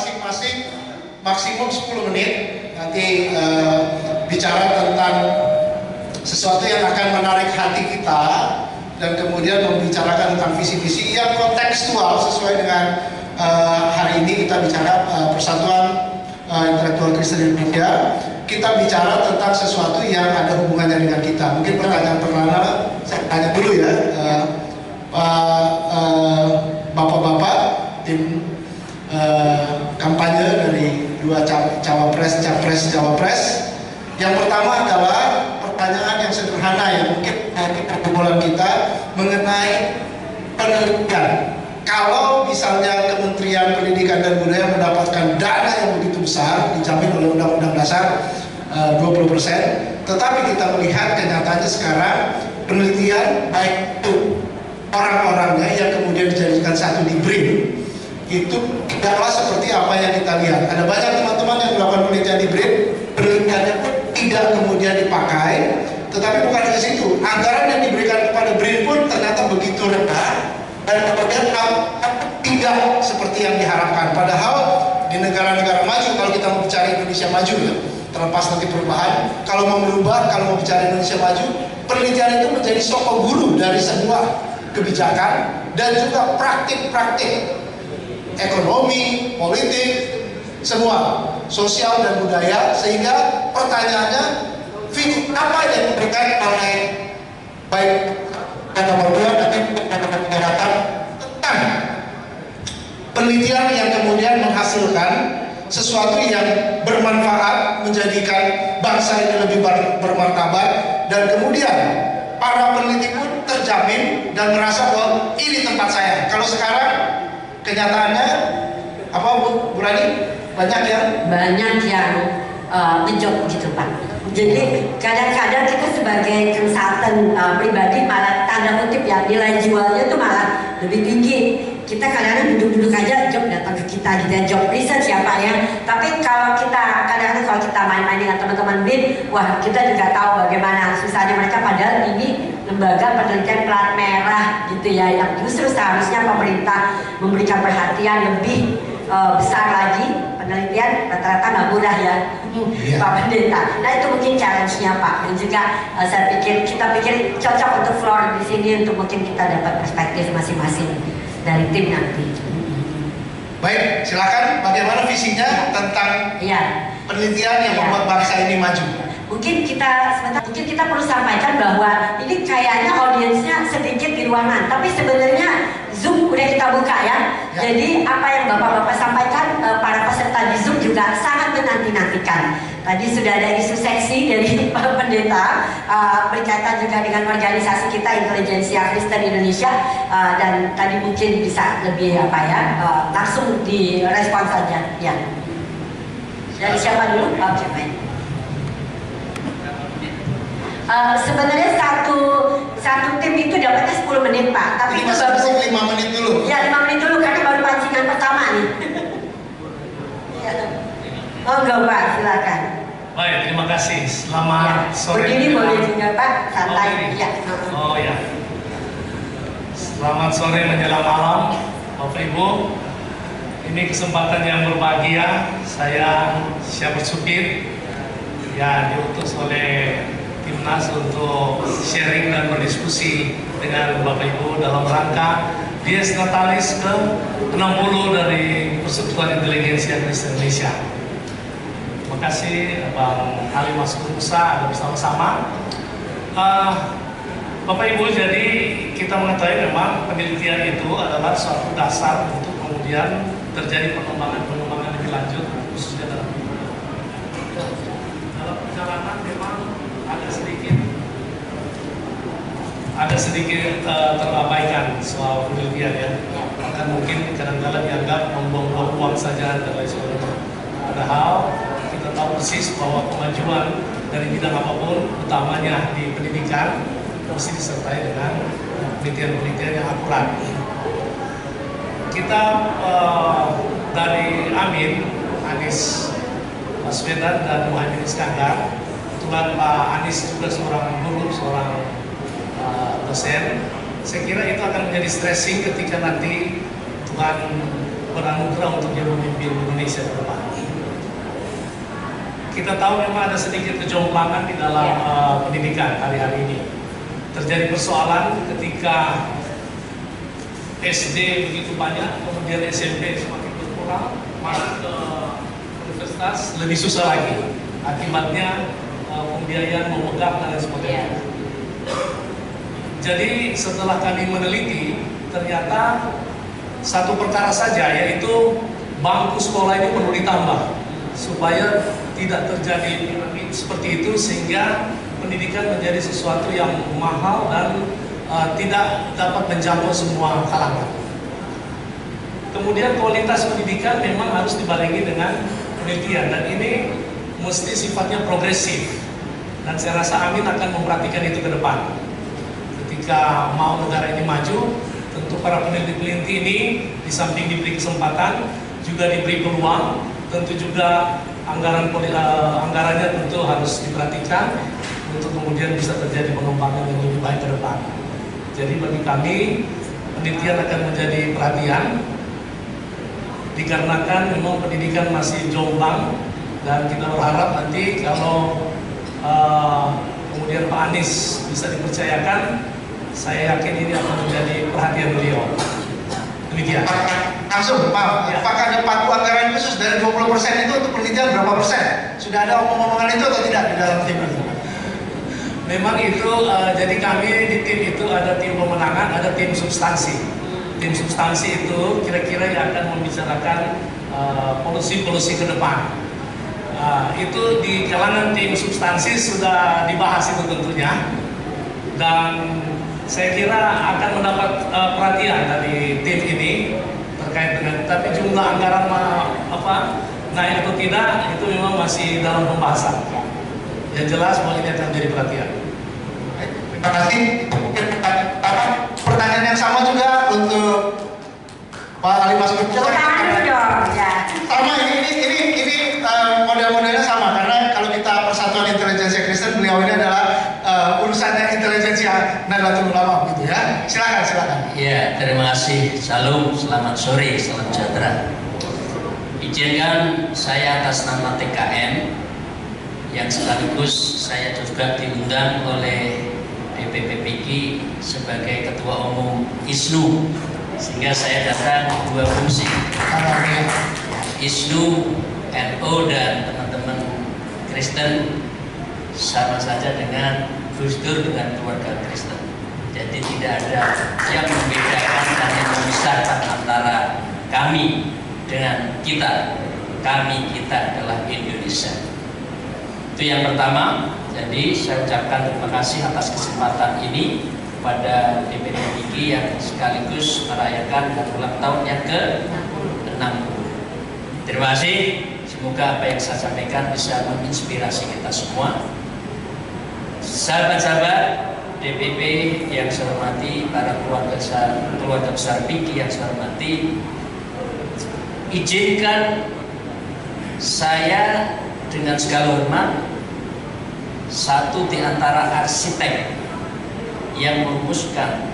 masing-masing maksimum 10 menit. Nanti bicara tentang sesuatu yang akan menarik hati kita, dan kemudian membicarakan tentang visi-visi yang kontekstual sesuai dengan hari ini kita bicara Persatuan Intelektual Kristen Indonesia. Kita bicara tentang sesuatu yang ada hubungannya dengan kita. Mungkin pertanyaan pertama saya tanya dulu ya, bapak-bapak tim kampanye dari dua capres. Yang pertama adalah pertanyaan yang sederhana ya, mungkin pergumulan kita mengenai penelitian. Kalau misalnya Kementerian Pendidikan dan Budaya mendapatkan dana yang begitu besar, dijamin oleh Undang-Undang Dasar 20%, tetapi kita melihat kenyataannya sekarang penelitian baik itu orang-orangnya yang kemudian dijadikan satu di BRIN itu tidaklah seperti apa yang kita lihat. Ada banyak teman-teman yang melakukan penelitian di BRIN, penelitiannya pun tidak kemudian dipakai. Tetapi bukan hanya situ, anggaran yang diberikan kepada BRIN pun ternyata begitu rendah dan kemudian tidak seperti yang diharapkan. Padahal di negara-negara maju, kalau kita mau bicara Indonesia maju ya, terlepas nanti perubahan, kalau mau berubah, kalau mau bicara Indonesia maju, penelitian itu menjadi sokong guru dari semua kebijakan dan juga praktik-praktik ekonomi, politik, semua, sosial dan budaya. Sehingga pertanyaannya, apa yang diberikan oleh baik nomor 2 nanti mengatakan tentang penelitian yang kemudian menghasilkan sesuatu yang bermanfaat, menjadikan bangsa ini lebih bermartabat, dan kemudian para peneliti pun terjamin dan merasa bahwa ini tempat saya. Kalau sekarang kenyataannya apa Bu Rani? Banyak yang ngejob gitu Pak. Jadi kadang-kadang kita sebagai konsultan pribadi malah tanda kutip ya, nilai jualnya tuh malah lebih tinggi. Kita kadang-kadang duduk-duduk aja job datang ke kita gitu ya, job research ya Pak ya. Tapi kalau kita kadang-kadang kalau kita main-main dengan teman-teman BIN, wah kita juga tahu bagaimana susahnya mereka, padahal ini lembaga penelitian plat merah gitu ya, yang justru seharusnya pemerintah memberikan perhatian lebih besar lagi. Penelitian rata-rata nggak murah ya, Pak Pendeta. Nah itu mungkin challenge-nya Pak, dan juga kita pikir cocok untuk floor di sini untuk mungkin kita dapat perspektif masing-masing dari tim nanti. Baik, silakan. Bagaimana visinya tentang penelitian yang membuat bangsa ini maju? Mungkin kita perlu sampaikan bahwa ini kayaknya audiensnya sedikit di ruangan, tapi sebenarnya Zoom udah kita buka ya. Jadi apa yang Bapak-Bapak sampaikan, para peserta di Zoom juga sangat menanti-nantikan. Tadi sudah ada isu seksi dari Pak Pendeta berkaitan juga dengan organisasi kita Intelijensia Kristen Indonesia, dan tadi mungkin bisa lebih langsung direspon saja ya. Dari siapa dulu? Oke, baik. Sebenarnya satu tim itu dapatnya 10 menit Pak, tapi itu baru 5 menit dulu. Ya 5 menit dulu karena baru pancingan pertama nih. Oh enggak Pak, silakan. Baik, terima kasih. Selamat sore. Begini boleh juga Pak, santai. Ya. Oh ya. Selamat sore menjelang malam, Bapak Ibu. Ini kesempatan yang berbahagia. Saya siap bersyukur ya diutus oleh Timnas untuk sharing dan berdiskusi dengan Bapak Ibu dalam rangka Dies Natalis ke-60 dari Persatuan Intelijensia Kristen Indonesia. Terima kasih Bang Ali Maskur Musa, ada bersama-sama. Bapak Ibu, jadi kita mengetahui memang penelitian itu adalah suatu dasar untuk kemudian terjadi pengembangan lebih lanjut, khususnya dalam perjalanan memang ada sedikit terabaikan soal penelitian ya, dan mungkin kadang-kadang dianggap membuang-buang uang saja dan lain sebagainya. Padahal kita tahu persis bahwa kemajuan dari bidang apapun, utamanya di pendidikan, mesti disertai dengan penelitian-penelitian yang akurat. Kita dari Amin, Anies Baswedan dan Muhaimin Iskandar, kebetulan Pak Anies juga seorang guru, seorang dosen. Saya kira itu akan menjadi stressing ketika nanti Tuhan beranugerah untuk dia memimpin Indonesia ke depan. Kita tahu memang ada sedikit kejomplangan di dalam pendidikan hari-hari ini. Terjadi persoalan ketika SD begitu banyak, kemudian SMP semakin berkurang, masuk ke universitas lebih susah lagi. Akibatnya pembiayaan memegang dan lain sebagainya. Jadi setelah kami meneliti, ternyata satu perkara saja, yaitu bangku sekolah ini perlu ditambah supaya tidak terjadi seperti itu, sehingga pendidikan menjadi sesuatu yang mahal dan tidak dapat menjangkau semua kalangan. Kemudian kualitas pendidikan memang harus dibarengi dengan penelitian, dan ini mesti sifatnya progresif, dan saya rasa Amin akan memperhatikan itu ke depan. Ketika mau negara ini maju, tentu para peneliti-peneliti ini di samping diberi kesempatan, juga diberi peluang, tentu juga anggarannya tentu harus diperhatikan untuk kemudian bisa terjadi pengembangan yang lebih baik ke depan. Jadi bagi kami, penelitian akan menjadi perhatian, dikarenakan memang pendidikan masih jomplang, dan kita berharap nanti kalau kemudian Pak Anies bisa dipercayakan, saya yakin ini akan menjadi perhatian beliau. Demikian. Langsung, Pak, ya. Apakah ada paku anggaran khusus dari 20% itu untuk penelitian berapa persen? Sudah ada omong-omongan itu atau tidak di dalam tim ini? Memang itu, jadi kami di tim itu ada tim pemenangan, ada tim substansi. Tim substansi itu kira-kira yang akan membicarakan polusi-polusi ke depan. Itu di kalangan tim substansi sudah dibahas itu tentunya, dan saya kira akan mendapat perhatian dari tim ini terkait dengan, tapi jumlah anggaran naik atau tidak itu memang masih dalam pembahasan. Yang jelas bahwa ini akan menjadi perhatian. Terima kasih. Pertanyaan yang sama juga untuk Pak Ali Maskur. Sama, ini model-modelnya sama, karena kalau kita Persatuan Intelijensia Kristen, beliau ini adalah urusannya intelijensia Nahdlatul Ulama, gitu ya. Silakan. Ya, terima kasih. Salam, selamat sore, salam sejahtera. Izinkan saya atas nama TKN, yang sekaligus saya juga diundang oleh DPP PIKI sebagai Ketua Umum ISNU, sehingga saya datang dua fungsi. ISNU, NU, dan teman-teman Kristen sama saja dengan Gus Dur dengan keluarga Kristen. Jadi tidak ada yang membedakan dan yang memisahkan antara kami dengan kita. Kita adalah Indonesia. Itu yang pertama. Jadi saya ucapkan terima kasih atas kesempatan ini kepada DPP PIKI yang sekaligus merayakan ulang tahun yang ke-60. Terima kasih. Semoga apa yang saya sampaikan bisa menginspirasi kita semua. Sahabat-sahabat DPP yang saya hormati, para keluarga besar PIKI yang saya hormati, izinkan saya dengan segala hormat, satu di antara arsitek yang merumuskan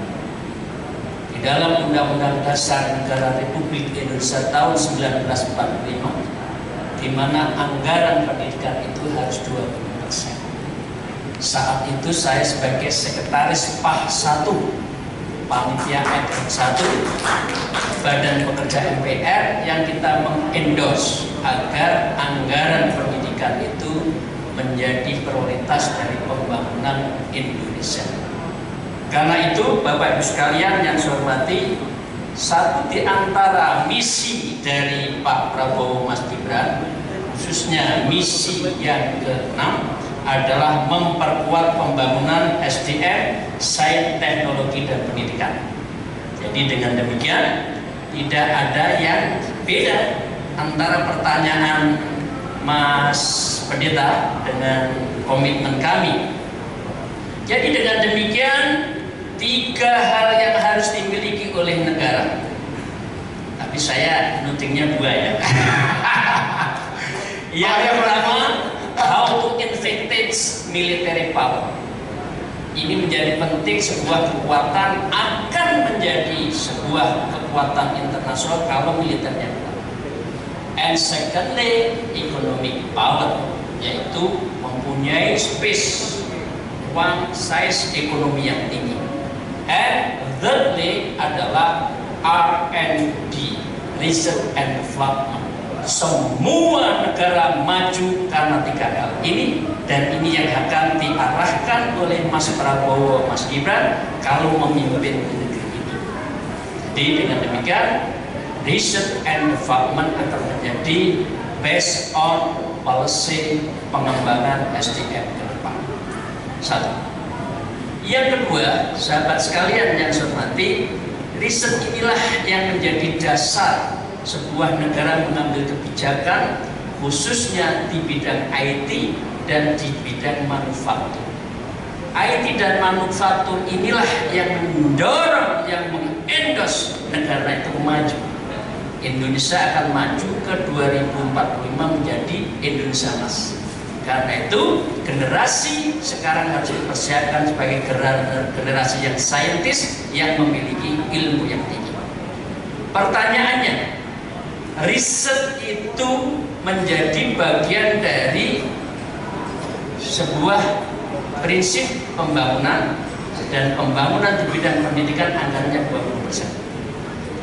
di dalam Undang-Undang Dasar Negara Republik Indonesia tahun 1945, di mana anggaran pendidikan itu harus 20%. Saat itu saya sebagai sekretaris PAH 1, Panitia Etik 1, Badan Pekerja MPR, yang kita mengendorse agar anggaran pendidikan itu menjadi prioritas dari pembangunan Indonesia. Karena itu, Bapak Ibu sekalian yang saya hormati, satu di antara misi dari Pak Prabowo Mas Gibran, khususnya misi yang ke-6, adalah memperkuat pembangunan SDM, sains, teknologi, dan pendidikan. Jadi dengan demikian, tidak ada yang beda antara pertanyaan Mas Pendeta dengan komitmen kami. Jadi dengan demikian, 3 hal yang harus dimiliki oleh negara. Tapi saya nutingnya 2 ya. Yang pertama, how to invade military power. Ini menjadi penting, sebuah kekuatan akan menjadi sebuah kekuatan internasional kalau militernya kuat. And secondly, economic power, yaitu mempunyai space, one size ekonomi yang tinggi. And thirdly adalah R&D, research and development. Semua negara maju karena 3 hal ini, dan ini yang akan diarahkan oleh Mas Prabowo, Mas Gibran kalau memimpin negeri ini. Jadi dengan demikian, research and development akan menjadi based on policy pengembangan SDM ke depan. Satu. Yang kedua, sahabat sekalian yang saya hormati, riset inilah yang menjadi dasar sebuah negara mengambil kebijakan, khususnya di bidang IT dan di bidang manufaktur. IT dan manufaktur inilah yang mendorong, yang mengendorse negara itu maju. Indonesia akan maju ke 2045 menjadi Indonesia Emas. Karena itu generasi sekarang harus dipersiapkan sebagai generasi yang saintis, yang memiliki ilmu yang tinggi. Pertanyaannya, riset itu menjadi bagian dari sebuah prinsip pembangunan, dan pembangunan di bidang pendidikan anggarannya 20%.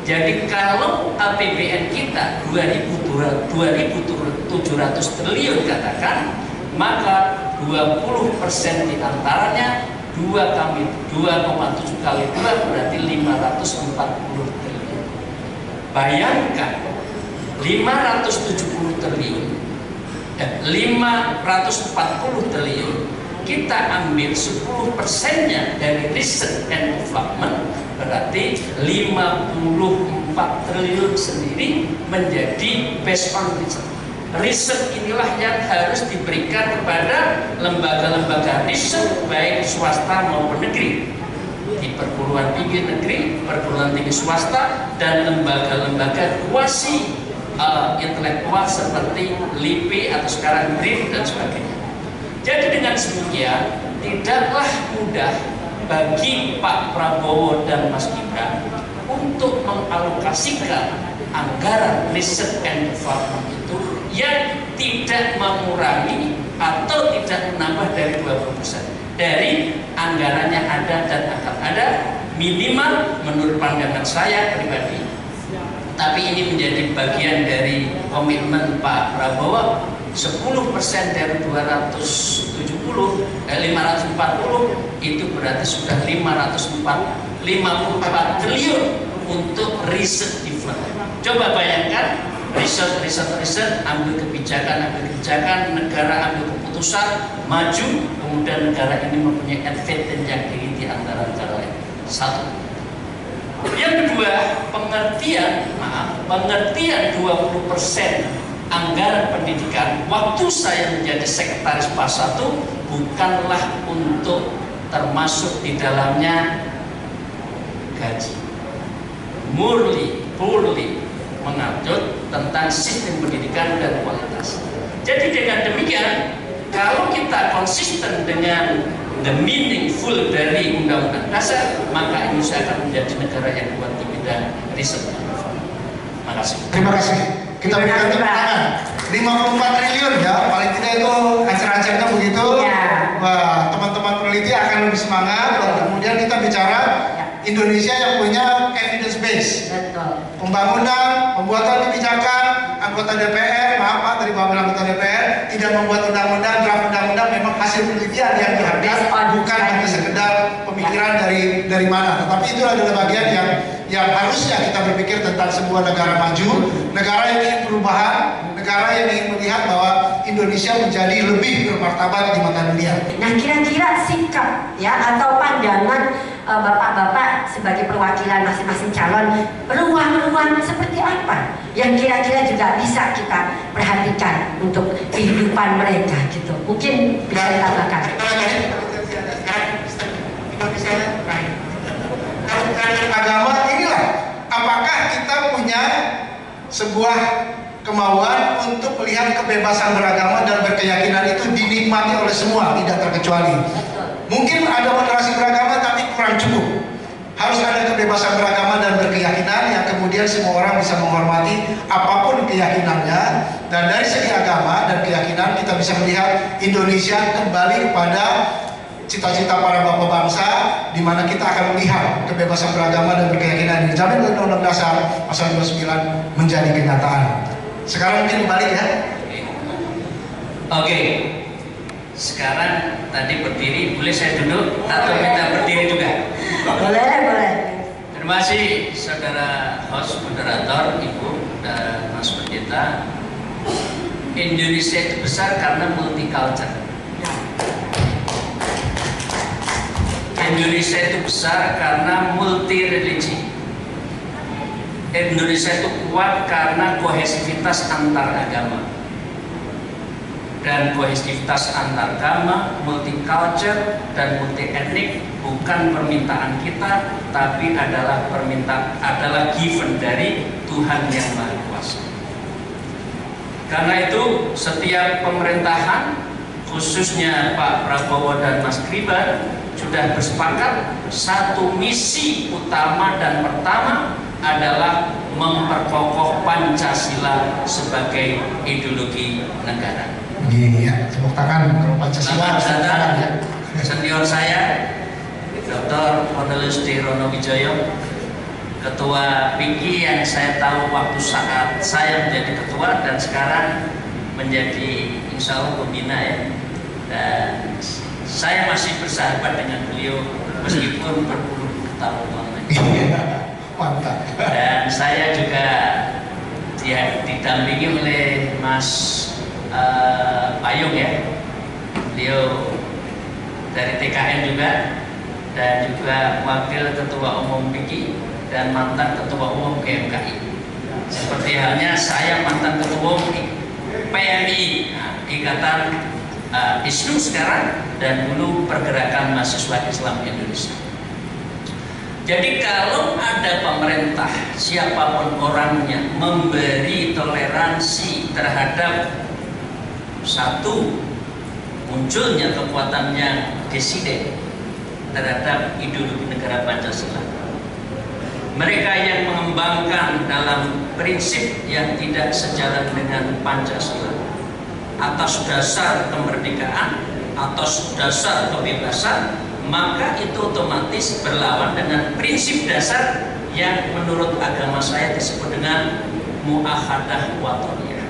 Jadi kalau APBN kita 2.700 triliun katakan, maka 20% diantaranya 2,7 kali 2 berarti 540 triliun. Bayangkan 570 triliun, 540 triliun, kita ambil 10%-nya dari research and development, berarti 54 triliun sendiri menjadi based on research. Riset inilah yang harus diberikan kepada lembaga-lembaga riset baik swasta maupun negeri, di perguruan tinggi negeri, perguruan tinggi swasta, dan lembaga-lembaga kuasi intelektual seperti LIPI atau sekarang BRIN dan sebagainya. Jadi dengan demikian tidaklah mudah bagi Pak Prabowo dan Mas Gibran untuk mengalokasikan anggaran riset and development itu yang tidak mengurangi atau tidak menambah dari 20%. Dari anggarannya ada dan akan ada, minimal menurut pandangan saya pribadi. Tapi ini menjadi bagian dari komitmen Pak Prabowo, 10% dari 540 itu berarti sudah 54 triliun untuk riset development. Coba bayangkan, riset, ambil kebijakan, negara ambil keputusan, maju, kemudian negara ini mempunyai advantage yang tinggi di antara negara lain. Satu. Yang kedua, pengertian 20% anggaran pendidikan waktu saya menjadi sekretaris PAS 1 bukanlah untuk termasuk di dalamnya gaji. Purely mengatur tentang sistem pendidikan dan kualitas. Jadi dengan demikian, kalau kita konsisten dengan the meaningful dari Undang-Undang Dasar, maka Indonesia akan menjadi negara yang kuat di bidang riset dan development. Terima kasih. Terima kasih. Kita berikan tepuk tangan. 54 triliun ya, paling tidak itu acer-acernya begitu. Ya. Wah, teman-teman peneliti akan lebih semangat. Dan kemudian kita bicara Indonesia yang punya evidence base. Betul. Pembangunan, pembuatan kebijakan, anggota DPR, maaf Pak, dari Bapak anggota DPR tidak membuat undang-undang, draft undang-undang memang hasil penelitian yang diharapkan, bukan hanya sekedar pemikiran dari mana. Tetapi itu adalah bagian yang harusnya kita berpikir tentang sebuah negara maju, negara yang ingin perubahan, negara yang ingin melihat bahwa Indonesia menjadi lebih bermartabat di mata dunia. Nah, kira-kira sikap ya atau pandangan bapak-bapak sebagai perwakilan masing-masing calon, peluang-peluang seperti apa yang kira-kira juga bisa kita perhatikan untuk kehidupan mereka gitu. Mungkin bisa ditambahkan. Agama inilah, apakah kita punya sebuah kemauan untuk melihat kebebasan beragama dan berkeyakinan itu dinikmati oleh semua, tidak terkecuali. Mungkin ada moderasi beragama tapi kurang cukup. Harus ada kebebasan beragama dan berkeyakinan yang kemudian semua orang bisa menghormati apapun keyakinannya. Dan dari segi agama dan keyakinan kita bisa melihat Indonesia kembali kepada cita-cita para bapak bangsa, di mana kita akan melihat kebebasan beragama dan berkeyakinan yang dijamin oleh Undang-Undang Dasar Pasal 29 menjadi kenyataan. Sekarang mungkin balik ya. Oke. Sekarang tadi berdiri, boleh saya duduk atau minta berdiri juga? Boleh. Terima kasih saudara host, moderator, Ibu dan Mas Pendeta. Indonesia itu besar karena multicultural. Indonesia itu besar karena multi religi. Indonesia itu kuat karena kohesivitas antar agama. Dan kohesivitas antar agama, multicultural dan multi etnik bukan permintaan kita, tapi adalah given dari Tuhan yang Maha Kuasa. Karena itu setiap pemerintahan, khususnya Pak Prabowo dan Mas Gibran, sudah bersepakat satu misi utama dan pertama adalah memperkokoh Pancasila sebagai ideologi negara. Iya, tepuk tangan kalau Pancasila. Senior saya, Dr. Cornelius D. Ronowijoyo, Ketua PIKI yang saya tahu waktu saat saya menjadi ketua dan sekarang menjadi insya Allah pembina ya. Dan saya masih bersahabat dengan beliau meskipun berpuluh tahun lagi. Mantap. Dan saya juga didampingi oleh Mas Payung ya, beliau dari TKN juga dan juga wakil ketua umum PIKI dan mantan ketua umum GMKI. Seperti halnya saya mantan ketua umum PMI, Ikatan ISNU sekarang, dan dulu Pergerakan Mahasiswa Islam Indonesia. Jadi kalau ada pemerintah, siapapun orangnya, memberi toleransi terhadap satu, munculnya kekuatan yang desiden terhadap ideologi negara Pancasila. Mereka yang mengembangkan dalam prinsip yang tidak sejalan dengan Pancasila atas dasar kemerdekaan, atas dasar kebebasan, maka itu otomatis berlawan dengan prinsip dasar yang menurut agama saya disebut dengan mu'ahadah watoniyah,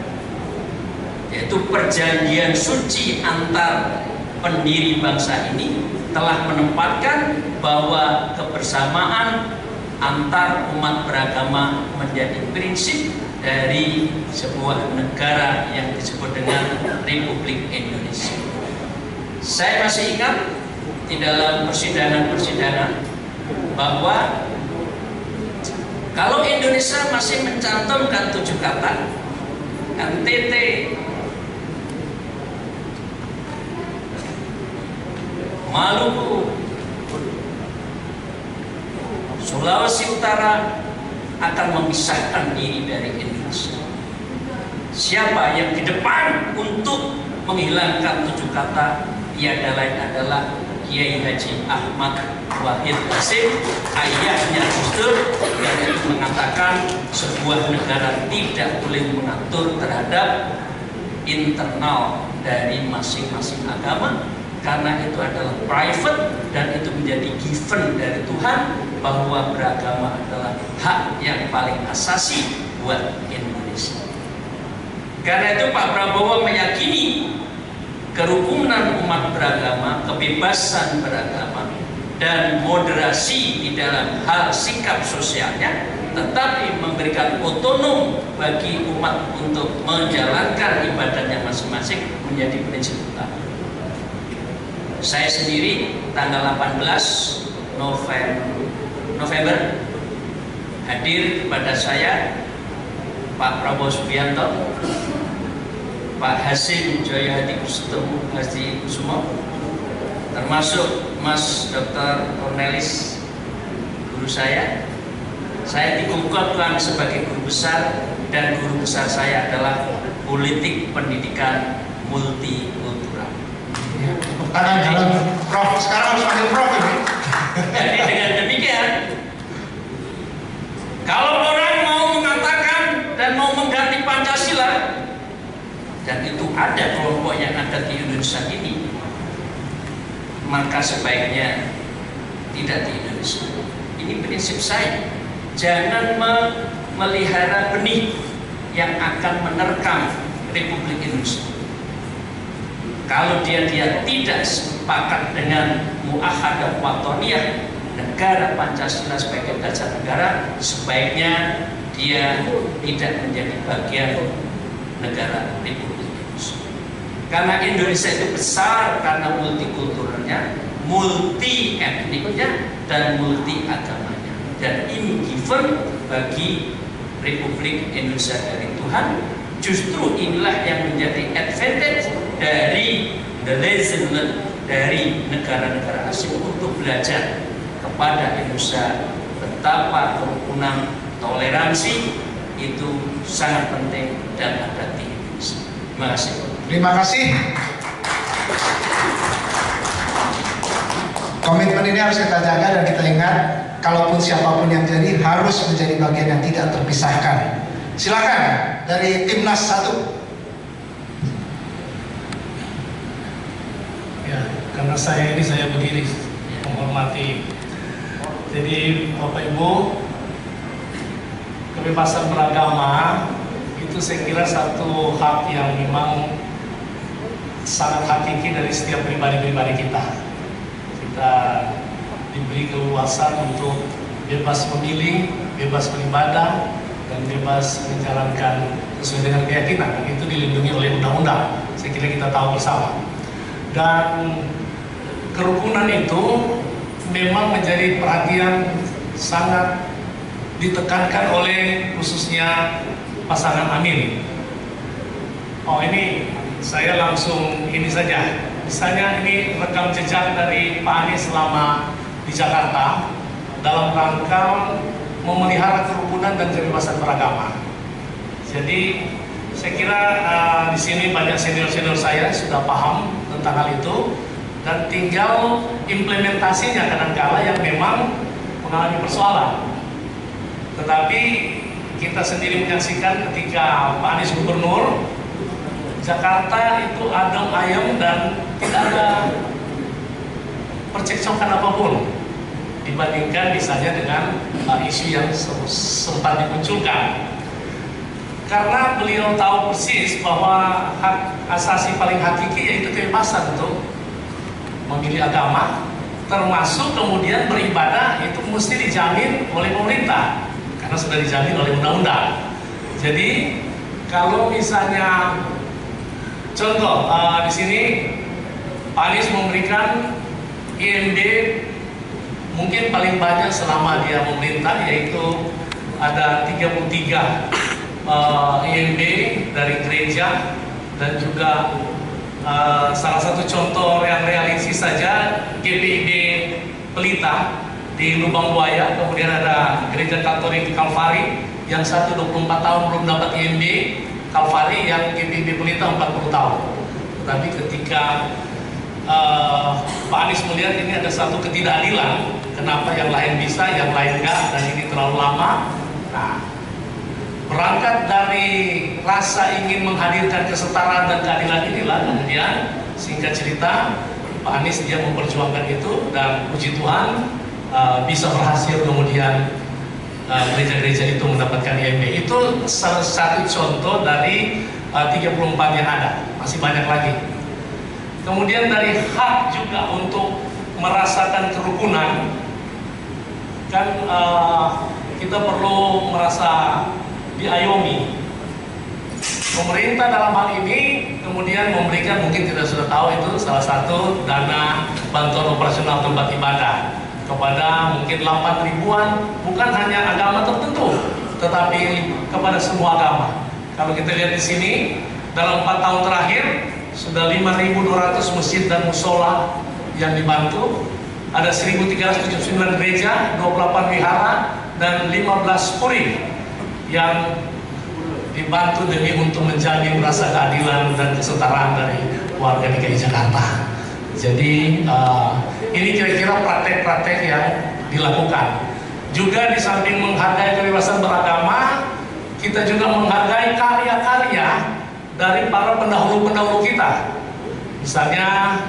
yaitu perjanjian suci antar pendiri bangsa ini telah menempatkan bahwa kebersamaan antar umat beragama menjadi prinsip dari sebuah negara yang disebut dengan Republik Indonesia. Saya masih ingat di dalam persidangan-persidangan bahwa kalau Indonesia masih mencantumkan 7 kata, NTT, Maluku, Sulawesi Utara akan memisahkan diri dari Indonesia. Siapa yang di depan untuk menghilangkan 7 kata tiada lain adalah Kiai Haji Ahmad Wahid Hasim, ayahnya Gus Dur, yang mengatakan sebuah negara tidak boleh mengatur terhadap internal dari masing-masing agama, karena itu adalah private dan itu menjadi given dari Tuhan bahwa beragama adalah hak yang paling asasi buat Indonesia. Karena itu Pak Prabowo meyakini kerukunan umat beragama, kebebasan beragama, dan moderasi di dalam hal sikap sosialnya, tetapi memberikan otonom bagi umat untuk menjalankan ibadahnya masing-masing menjadi prinsip utama. Saya sendiri tanggal 18 November hadir kepada saya Pak Prabowo Subianto, Pak Hasim Joyo Hadi Kusumo, termasuk Mas Dr. Cornelis, guru saya. Saya dikukuhkan sebagai guru besar, dan guru besar saya adalah politik pendidikan multikultural. Tangan dalam Prof. Prof, sekarang harus panggil Prof ini. Jadi dengan demikian, kalau orang mau mengatakan dan mau mengganti Pancasila, dan itu ada kelompok yang ada di Indonesia ini, maka sebaiknya tidak di Indonesia. Ini prinsip saya. Jangan melihara benih yang akan menerkam Republik Indonesia. Kalau dia tidak sepakat dengan muahadah watoniyah, negara Pancasila sebagai dasar negara, sebaiknya dia tidak menjadi bagian negara Republik Indonesia. Karena Indonesia itu besar karena multikulturalnya, multi etniknya, dan multi agamanya. Dan ini given bagi Republik Indonesia dari Tuhan. Justru inilah yang menjadi advantage dari the lesson learned dari negara-negara asing untuk belajar kepada Indonesia betapa kerukunan, toleransi itu sangat penting dan ada di Indonesia. Terima kasih. Terima kasih. Komitmen ini harus kita jaga dan kita ingat, kalaupun siapapun yang jadi harus menjadi bagian yang tidak terpisahkan. Silakan dari Timnas 1. Ya, karena saya berdiri menghormati. Jadi Bapak Ibu, kebebasan beragama itu saya kira satu hak yang memang sangat hakiki dari setiap pribadi-pribadi kita. Kita diberi keleluasan untuk bebas memilih, bebas beribadah, dan bebas menjalankan sesuai dengan keyakinan. Itu dilindungi oleh undang-undang. Saya kira kita tahu bersama. Dan kerukunan itu memang menjadi perhatian sangat ditekankan oleh khususnya pasangan Amin. Oh, ini saya langsung ini saja. Misalnya ini rekam jejak dari Pak Anies selama di Jakarta dalam rangka memelihara kerukunan dan kebebasan beragama. Jadi saya kira di sini banyak senior-senior saya sudah paham tentang hal itu, dan tinggal implementasinya kadang-kala yang memang mengalami persoalan. Tetapi kita sendiri menyaksikan ketika Pak Anies gubernur, Jakarta itu adem ayem dan tidak ada percekcokan apapun dibandingkan misalnya dengan isu yang sempat dimunculkan. Karena beliau tahu persis bahwa hak asasi paling hakiki yaitu kebebasan untuk memilih agama, termasuk kemudian beribadah itu mesti dijamin oleh pemerintah karena sudah dijamin oleh undang-undang. Jadi kalau misalnya contoh di sini Pak Anies memberikan IMB mungkin paling banyak selama dia memerintah, yaitu ada 33 IMB dari gereja, dan juga salah satu contoh yang realistis saja GPIB Pelita di Lubang Buaya, kemudian ada gereja Katolik di Kalvari yang 24 tahun belum dapat IMB Kalvari, yang GPIB Pelita 40 tahun. Tetapi ketika Pak Anies melihat ini ada satu ketidakadilan, kenapa yang lain bisa, yang lain enggak, dan ini terlalu lama. Nah, berangkat dari rasa ingin menghadirkan kesetaraan dan keadilan inilah kemudian singkat cerita Pak Anies dia memperjuangkan itu, dan puji Tuhan bisa berhasil kemudian gereja-gereja itu mendapatkan IMB. Itu salah satu contoh dari 34 yang ada, masih banyak lagi. Kemudian dari hak juga untuk merasakan kerukunan, kan kita perlu merasa diayomi. Pemerintah dalam hal ini kemudian memberikan, mungkin tidak sudah tahu, itu salah satu dana bantuan operasional tempat ibadah kepada mungkin 8 ribuan, bukan hanya agama tertentu, tetapi kepada semua agama. Kalau kita lihat di sini, dalam 4 tahun terakhir sudah 5.200 masjid dan musola yang dibantu, ada 1.379 gereja, 28 wihara, dan 15 puri yang dibantu demi untuk menjamin rasa keadilan dan kesetaraan dari warga DKI Jakarta. Jadi ini kira-kira praktek-praktek yang dilakukan. Juga di samping menghargai kebebasan beragama, kita juga menghargai karya-karya dari para pendahulu-pendahulu kita. Misalnya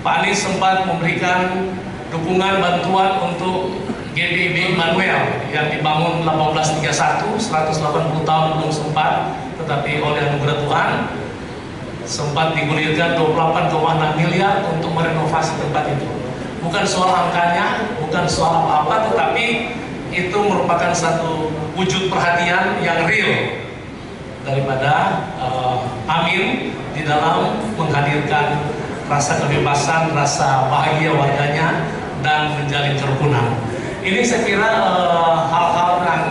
Pak Anies sempat memberikan dukungan bantuan untuk GBIB Immanuel yang dibangun 1831, 180 tahun belum sempat, tetapi oleh anugerah Tuhan sempat digulirkan 28,6 miliar untuk merenovasi tempat itu. Bukan soal angkanya, bukan soal apa-apa, tetapi itu merupakan satu wujud perhatian yang real daripada Amin di dalam menghadirkan rasa kebebasan, rasa bahagia warganya, dan menjalin kerukunan. Ini saya kira hal-hal yang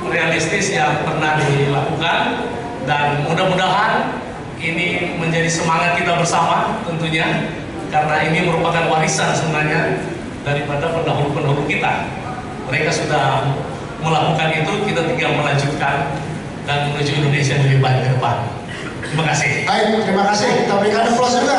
realistis yang pernah dilakukan, dan mudah-mudahan ini menjadi semangat kita bersama tentunya, karena ini merupakan warisan sebenarnya daripada pendahulu-pendahulu kita. Mereka sudah melakukan itu, kita tinggal melanjutkan dan menuju Indonesia yang lebih baik ke depan. Terima kasih. Baik, terima kasih. Kita berikan aplaus juga.